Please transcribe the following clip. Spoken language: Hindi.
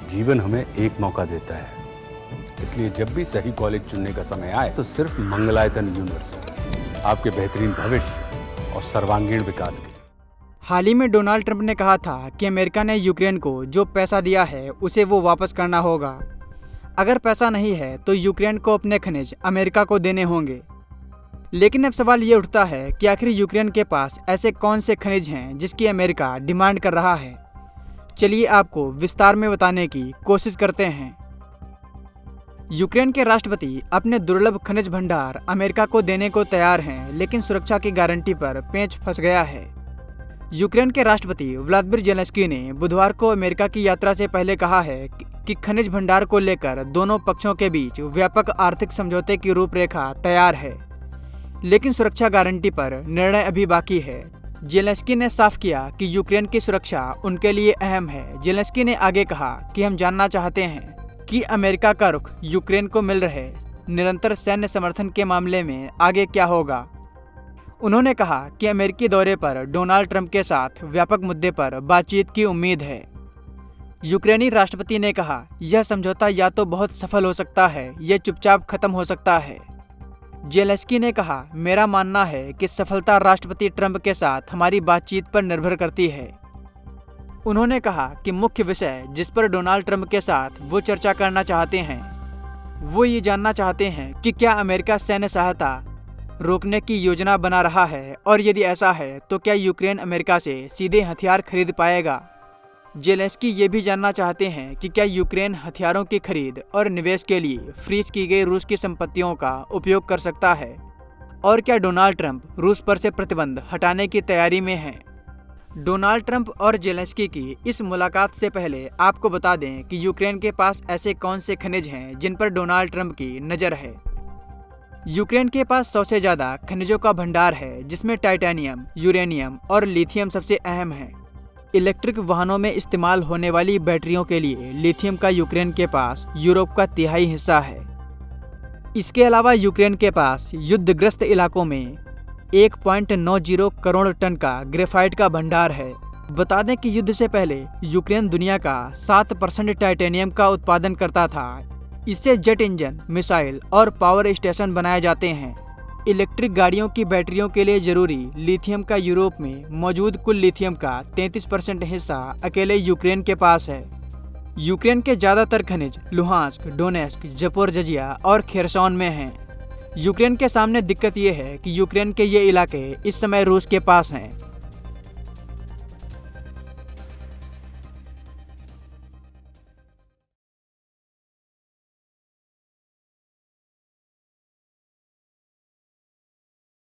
जीवन हमें एक मौका देता है, इसलिए जब भी सही कॉलेज चुनने का समय आए तो सिर्फ मंगलायतन यूनिवर्सिटी आपके बेहतरीन भविष्य और सर्वांगीण विकास के लिए। हाल ही में डोनाल्ड ट्रंप ने कहा था कि अमेरिका ने यूक्रेन को जो पैसा दिया है उसे वो वापस करना होगा। अगर पैसा नहीं है तो यूक्रेन को अपने खनिज अमेरिका को देने होंगे। लेकिन अब सवाल ये उठता है कि आखिर यूक्रेन के पास ऐसे कौन से खनिज हैं जिसकी अमेरिका डिमांड कर रहा है। चलिए आपको विस्तार में बताने की कोशिश करते हैं। यूक्रेन के राष्ट्रपति अपने दुर्लभ खनिज भंडार अमेरिका को देने को तैयार हैं, लेकिन सुरक्षा की गारंटी पर पेंच फंस गया है। यूक्रेन के राष्ट्रपति व्लादिमीर ज़ेलेंस्की ने बुधवार को अमेरिका की यात्रा से पहले कहा है कि खनिज भंडार को लेकर दोनों पक्षों के बीच व्यापक आर्थिक समझौते की रूपरेखा तैयार है, लेकिन सुरक्षा गारंटी पर निर्णय अभी बाकी है। ज़ेलेंस्की ने साफ किया कि यूक्रेन की सुरक्षा उनके लिए अहम है। ज़ेलेंस्की ने आगे कहा कि हम जानना चाहते हैं कि अमेरिका का रुख यूक्रेन को मिल रहे निरंतर सैन्य समर्थन के मामले में आगे क्या होगा। उन्होंने कहा कि अमेरिकी दौरे पर डोनाल्ड ट्रंप के साथ व्यापक मुद्दे पर बातचीत की उम्मीद है। यूक्रेनी राष्ट्रपति ने कहा, यह समझौता या तो बहुत सफल हो सकता है या चुपचाप खत्म हो सकता है। ज़ेलेंस्की ने कहा, मेरा मानना है कि सफलता राष्ट्रपति ट्रंप के साथ हमारी बातचीत पर निर्भर करती है। उन्होंने कहा कि मुख्य विषय जिस पर डोनाल्ड ट्रंप के साथ वो चर्चा करना चाहते हैं वो ये जानना चाहते हैं कि क्या अमेरिका सैन्य सहायता रोकने की योजना बना रहा है, और यदि ऐसा है तो क्या यूक्रेन अमेरिका से सीधे हथियार खरीद पाएगा। ज़ेलेंस्की ये भी जानना चाहते हैं कि क्या यूक्रेन हथियारों की खरीद और निवेश के लिए फ्रीज की गई रूस की संपत्तियों का उपयोग कर सकता है, और क्या डोनाल्ड ट्रंप रूस पर से प्रतिबंध हटाने की तैयारी में हैं। डोनाल्ड ट्रंप और ज़ेलेंस्की की इस मुलाकात से पहले आपको बता दें कि यूक्रेन के पास ऐसे कौन से खनिज हैं जिन पर डोनाल्ड ट्रंप की नज़र है। यूक्रेन के पास 100 से ज़्यादा खनिजों का भंडार है, जिसमें टाइटेनियम, यूरेनियम और लिथियम सबसे अहम है। इलेक्ट्रिक वाहनों में इस्तेमाल होने वाली बैटरियों के लिए लिथियम का यूक्रेन के पास यूरोप का तिहाई हिस्सा है। इसके अलावा यूक्रेन के पास युद्धग्रस्त इलाकों में 1.90 करोड़ टन का ग्रेफाइट का भंडार है। बता दें कि युद्ध से पहले यूक्रेन दुनिया का 7% टाइटेनियम का उत्पादन करता था। इससे जेट इंजन, मिसाइल और पावर स्टेशन बनाए जाते हैं। इलेक्ट्रिक गाड़ियों की बैटरियों के लिए जरूरी लिथियम का यूरोप में मौजूद कुल लिथियम का 33% हिस्सा अकेले यूक्रेन के पास है। यूक्रेन के ज़्यादातर खनिज लुहांस्क, डोनेस्क, ज़पोरिज़िया और खेरसॉन में हैं। यूक्रेन के सामने दिक्कत यह है कि यूक्रेन के ये इलाके इस समय रूस के पास हैं।